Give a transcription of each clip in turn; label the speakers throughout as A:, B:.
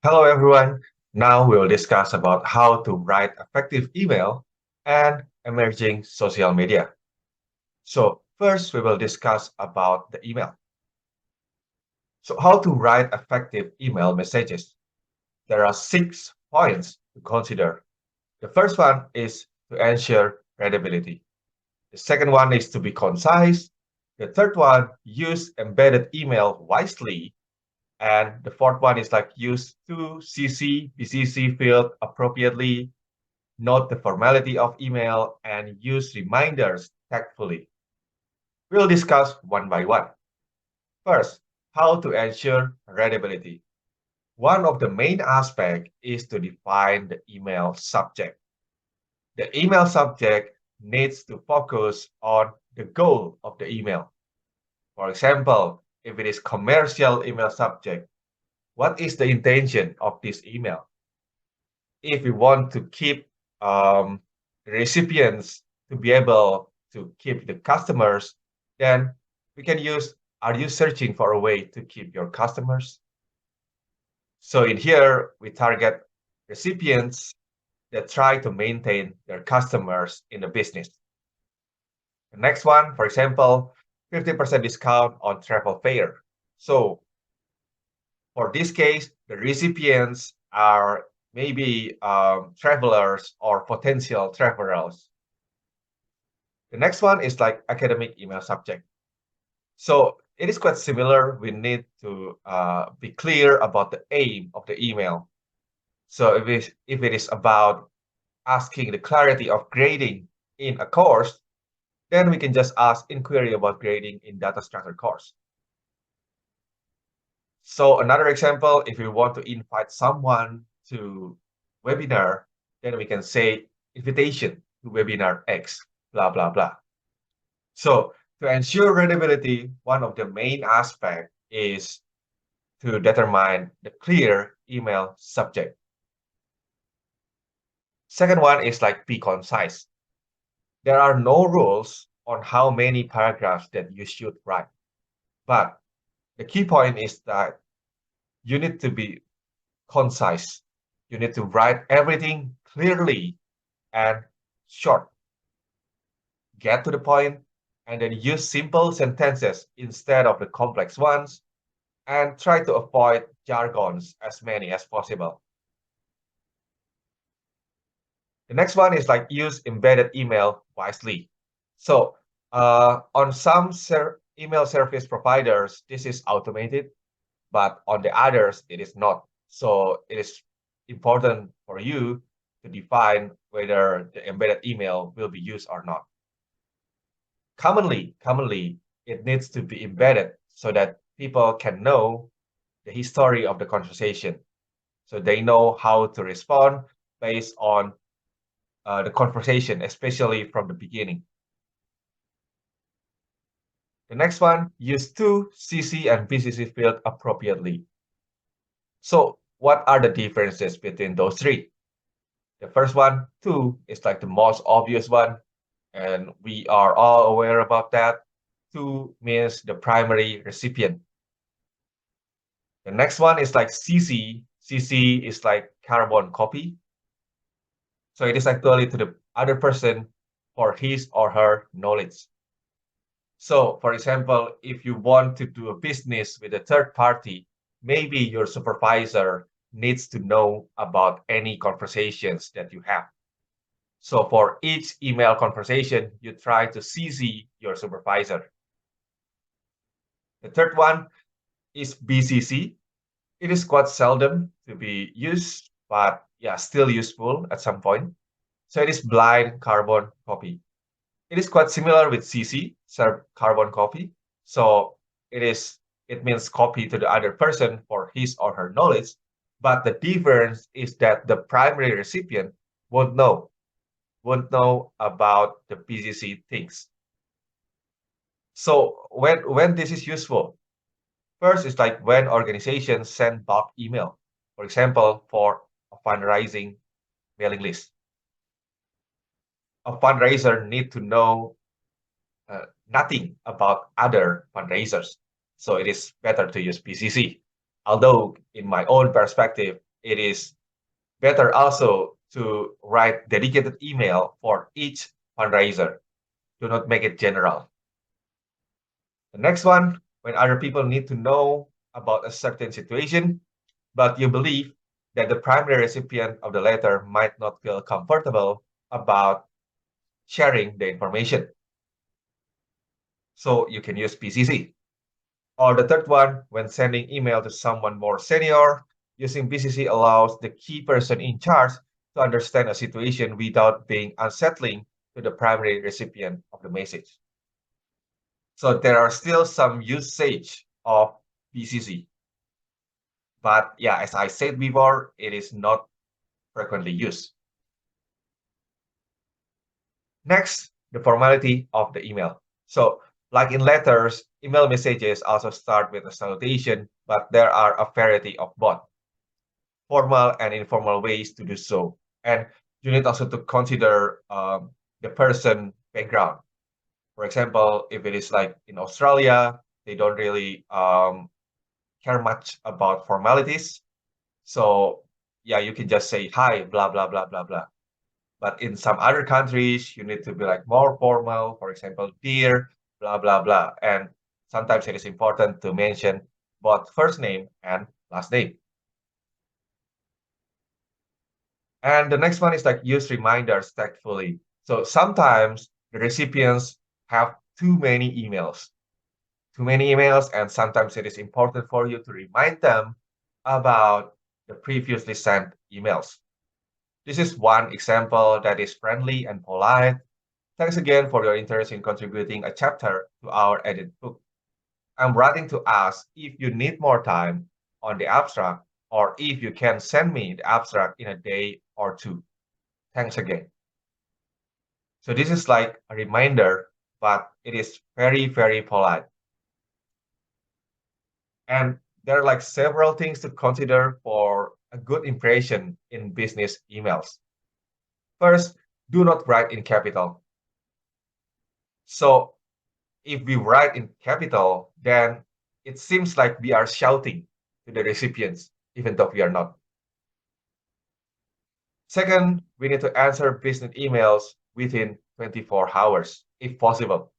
A: Hello everyone. Now we will discuss about how to write effective email and emerging social media. So first we will discuss about the email. So how to write effective email messages. There are 6 points to consider. The first one is to ensure readability. The second one is to be concise. The third one, use embedded email wisely. And the fourth one is like use to CC PCC field appropriately, note the formality of email, and use reminders tactfully. We'll discuss one by one. First, how to ensure readability. One of the main aspects is to define the email subject. The email subject needs to focus on the goal of the email. For example, if it is commercial email subject, what is the intention of this email? If we want to keep recipients to be able to keep the customers, then we can use, are you searching for a way to keep your customers? So in here, we target recipients that try to maintain their customers in the business. The next one, for example, 50% discount on travel fare. So for this case, the recipients are maybe travelers or potential travelers. The next one is like academic email subject. So it is quite similar. We need to be clear about the aim of the email. So if it is about asking the clarity of grading in a course, then we can just ask inquiry about grading in data structure course. So another example, if we want to invite someone to webinar, then we can say invitation to webinar X, blah, blah, blah. So to ensure readability, one of the main aspects is to determine the clear email subject. Second one is like be concise. There are no rules on how many paragraphs that you should write. But the key point is that you need to be concise. You need to write everything clearly and short. Get to the point and then use simple sentences instead of the complex ones and try to avoid jargons as many as possible. The next one is like use embedded email wisely. So on some email service providers, this is automated, but on the others, it is not. So it is important for you to define whether the embedded email will be used or not. Commonly, it needs to be embedded so that people can know the history of the conversation. So they know how to respond based on the conversation, especially from the beginning. The next one, use to CC and PCC field appropriately. So what are the differences between those three? The first one, to, is like the most obvious one, and we are all aware about that. To means the primary recipient. The next one is like CC. CC is like carbon copy. So it is actually to the other person for his or her knowledge. So for example, if you want to do a business with a third party, maybe your supervisor needs to know about any conversations that you have. So for each email conversation, you try to CC your supervisor. The third one is BCC. It is quite seldom to be used, but yeah, still useful at some point. So it is blind carbon copy. It is quite similar with CC, carbon copy. So it means copy to the other person for his or her knowledge. But the difference is that the primary recipient won't know about the PCC things. So when this is useful, first is like when organizations send bulk email, for example, for a fundraising mailing list. A fundraiser need to know nothing about other fundraisers. So it is better to use PCC. Although in my own perspective, it is better also to write dedicated email for each fundraiser. Do not make it general. The next one, when other people need to know about a certain situation, but you believe that the primary recipient of the letter might not feel comfortable about sharing the information. So you can use PCC. Or the third one, when sending email to someone more senior, using PCC allows the key person in charge to understand a situation without being unsettling to the primary recipient of the message. So there are still some usage of PCC. But yeah, as I said before, it is not frequently used. Next, the formality of the email. So like in letters, email messages also start with a salutation, but there are a variety of both formal and informal ways to do so. And you need also to consider the person background. For example, if it is like in Australia, they don't really care much about formalities. So yeah, you can just say hi, blah, blah, blah, blah, blah. But in some other countries, you need to be like more formal, for example, dear, blah, blah, blah. And sometimes it is important to mention both first name and last name. And the next one is like use reminders tactfully. So sometimes the recipients have too many emails, and sometimes it is important for you to remind them about the previously sent emails. This is one example that is friendly and polite. Thanks again for your interest in contributing a chapter to our edit book. I'm writing to ask if you need more time on the abstract or if you can send me the abstract in a day or two. Thanks again. So this is like a reminder, but it is very, very polite. And there are like several things to consider for a good impression in business emails. First, do not write in capital. So if we write in capital, then it seems like we are shouting to the recipients, even though we are not. Second, we need to answer business emails within 24 hours, if possible.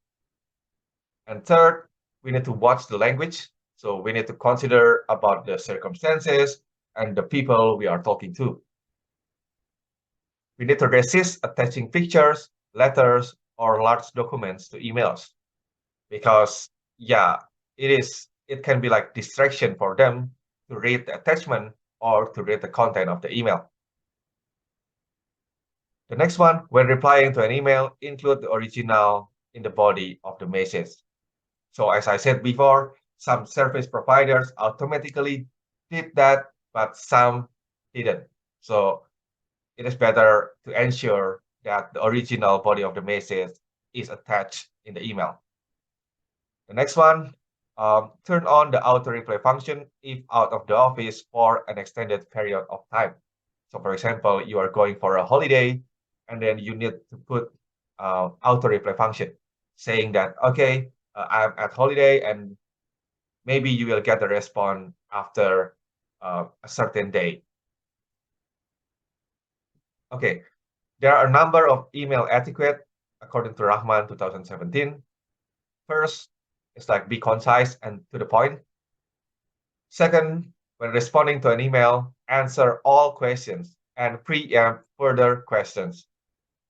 A: And third, we need to watch the language. So we need to consider about the circumstances and the people we are talking to. We need to resist attaching pictures, letters, or large documents to emails because, yeah, it can be like distraction for them to read the attachment or to read the content of the email. The next one, when replying to an email, include the original in the body of the message. So as I said before, some service providers automatically did that, but some didn't. So it is better to ensure that the original body of the message is attached in the email. The next one, turn on the auto reply function if out of the office for an extended period of time. So for example, you are going for a holiday and then you need to put auto reply function saying that, okay, I'm at holiday and maybe you will get a response after a certain day. Okay, there are a number of email etiquette according to Rahman 2017. First, it's like be concise and to the point. Second, when responding to an email, answer all questions and preempt further questions.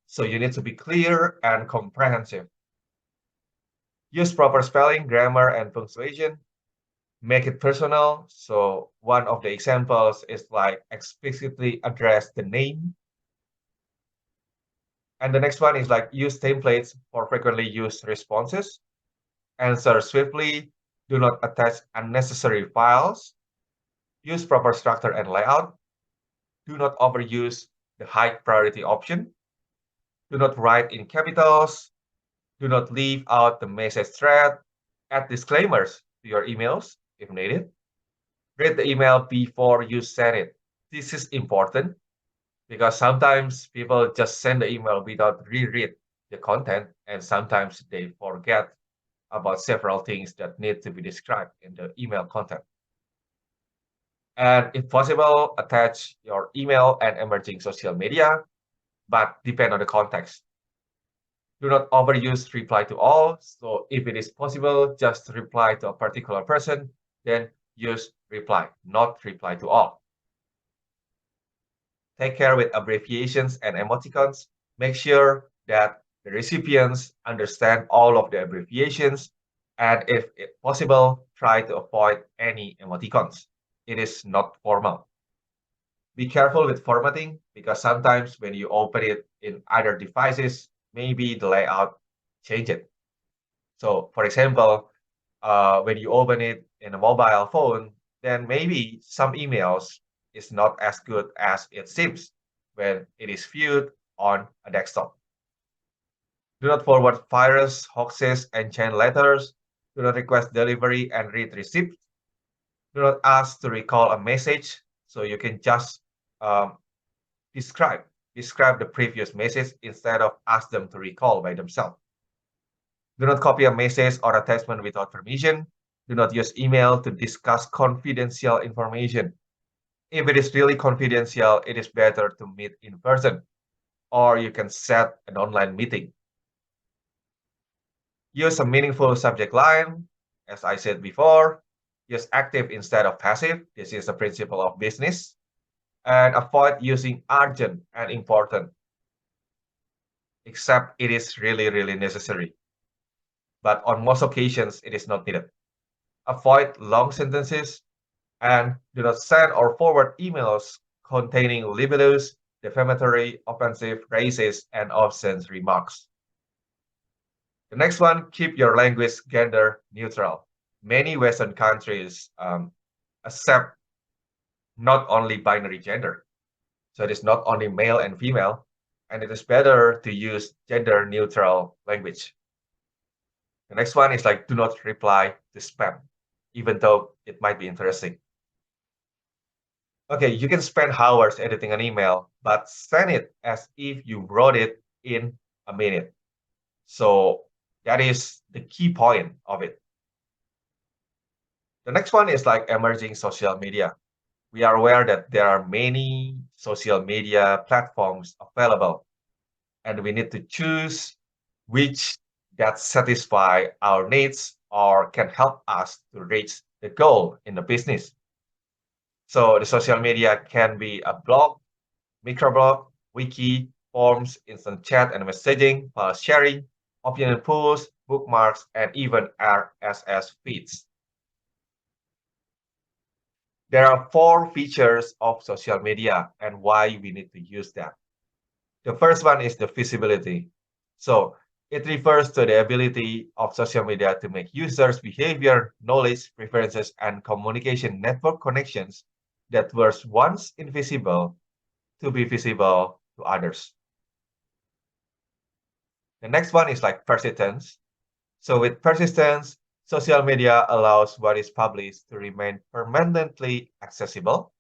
A: So you need to be clear and comprehensive. Use proper spelling, grammar, and punctuation. Make it personal. So one of the examples is like explicitly address the name. And the next one is like use templates for frequently used responses. Answer swiftly. Do not attach unnecessary files. Use proper structure and layout. Do not overuse the high priority option. Do not write in capitals. Do not leave out the message thread. Add disclaimers to your emails if needed. Read the email before you send it. This is important because sometimes people just send the email without reread the content, and sometimes they forget about several things that need to be described in the email content. And if possible, attach your email and emerging social media, but depend on the context. Do not overuse reply to all. So if it is possible, just reply to a particular person, then use reply, not reply to all. Take care with abbreviations and emoticons. Make sure that the recipients understand all of the abbreviations. And if possible, try to avoid any emoticons. It is not formal. Be careful with formatting because sometimes when you open it in other devices, maybe the layout changes. So for example, when you open it in a mobile phone, then maybe some emails is not as good as it seems when it is viewed on a desktop. Do not forward virus, hoaxes, and chain letters. Do not request delivery and read receipts. Do not ask to recall a message. So you can just um, describe describe the previous message instead of ask them to recall by themselves. Do not copy a message or attachment without permission. Do not use email to discuss confidential information. If it is really confidential, it is better to meet in person, or you can set an online meeting. Use a meaningful subject line, as I said before. Use active instead of passive. This is the principle of business. And avoid using urgent and important, except it is really, really necessary. But on most occasions, it is not needed. Avoid long sentences and do not send or forward emails containing libelous, defamatory, offensive, racist, and obscene remarks. The next one, keep your language gender neutral. Many Western countries accept not only binary gender. So it is not only male and female, and it is better to use gender neutral language. The next one is like do not reply to spam, even though it might be interesting. Okay, you can spend hours editing an email, but send it as if you wrote it in a minute. So that is the key point of it. The next one is like emerging social media. We are aware that there are many social media platforms available, and we need to choose which that satisfy our needs or can help us to reach the goal in the business. So the social media can be a blog, microblog, wiki, forms, instant chat and messaging, file sharing, opinion polls, bookmarks, and even RSS feeds. There are 4 features of social media and why we need to use them. The first one is the visibility. So it refers to the ability of social media to make users' behavior, knowledge, preferences, and communication network connections that were once invisible to be visible to others. The next one is like persistence. So with persistence, social media allows what is published to remain permanently accessible.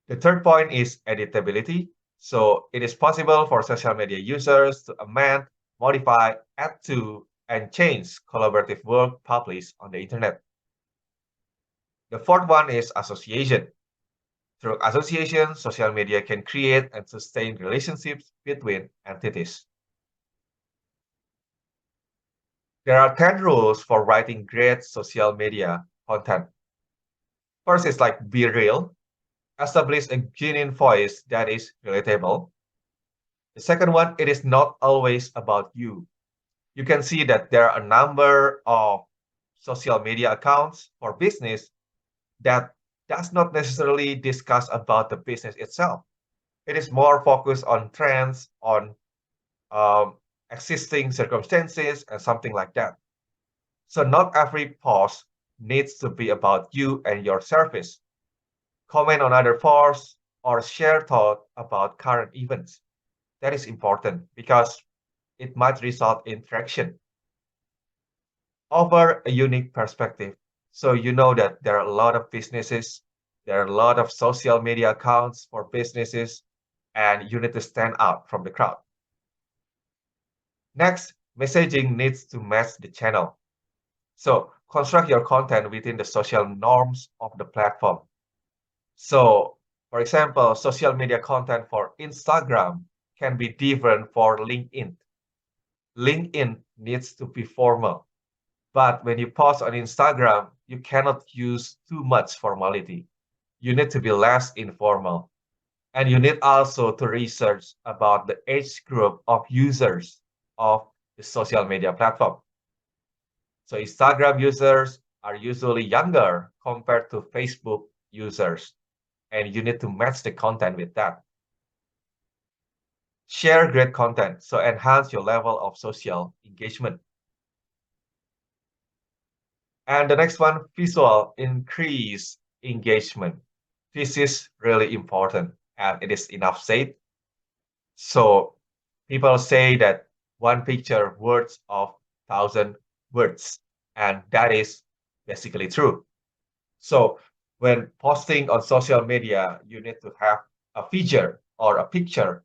A: The third point is editability. So it is possible for social media users to amend, modify, add to, and change collaborative work published on the internet. The fourth one is association. Through association, social media can create and sustain relationships between entities. There are 10 rules for writing great social media content. First is like be real. Establish a genuine voice that is relatable. The second one, it is not always about you. You can see that there are a number of social media accounts for business that does not necessarily discuss about the business itself. It is more focused on trends, on um, existing circumstances, and something like that. So not every post needs to be about you and your service. Comment on other posts or share thoughts about current events. That is important because it might result in traction. Offer a unique perspective. So you know that there are a lot of businesses, there are a lot of social media accounts for businesses, and you need to stand out from the crowd. Next, messaging needs to match the channel. So construct your content within the social norms of the platform. So, for example, social media content for Instagram can be different for LinkedIn. LinkedIn needs to be formal. But when you post on Instagram, you cannot use too much formality. You need to be less informal. And you need also to research about the age group of users of the social media platform. So Instagram users are usually younger compared to Facebook users, and you need to match the content with that. Share great content, so enhance your level of social engagement. And the next one, visual, increase engagement. This is really important, and it is enough said. So people say that one picture words of thousand words, and that is basically true. So when posting on social media, you need to have a feature or a picture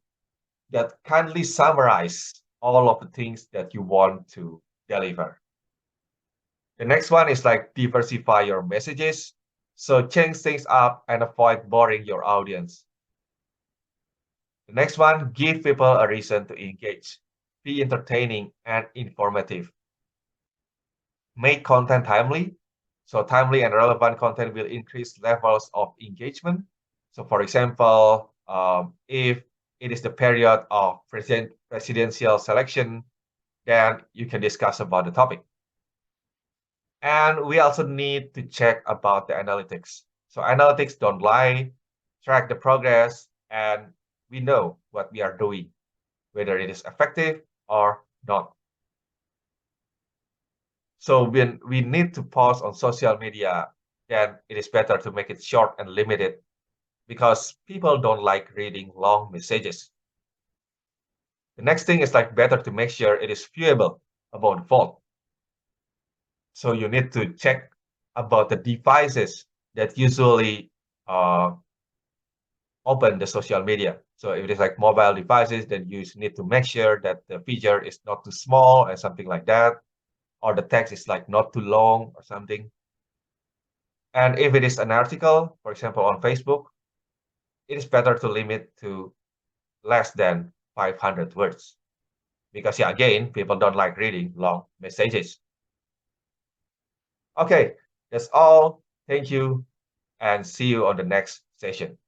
A: that kindly summarize all of the things that you want to deliver. The next one is like diversify your messages. So change things up and avoid boring your audience. The next one, give people a reason to engage. Be entertaining and informative. Make content timely. So timely and relevant content will increase levels of engagement. So for example, if it is the period of presidential selection, then you can discuss about the topic. And we also need to check about the analytics. So analytics don't lie, track the progress, and we know what we are doing, whether it is effective or not. So when we need to post on social media, then it is better to make it short and limited because people don't like reading long messages. The next thing is like better to make sure it is viewable about default. So you need to check about the devices that usually open the social media. So if it is like mobile devices, then you need to make sure that the feature is not too small and something like that, or the text is like not too long or something. And if it is an article, for example, on Facebook, it is better to limit to less than 500 words. Because yeah, again, people don't like reading long messages. Okay, that's all. Thank you and see you on the next session.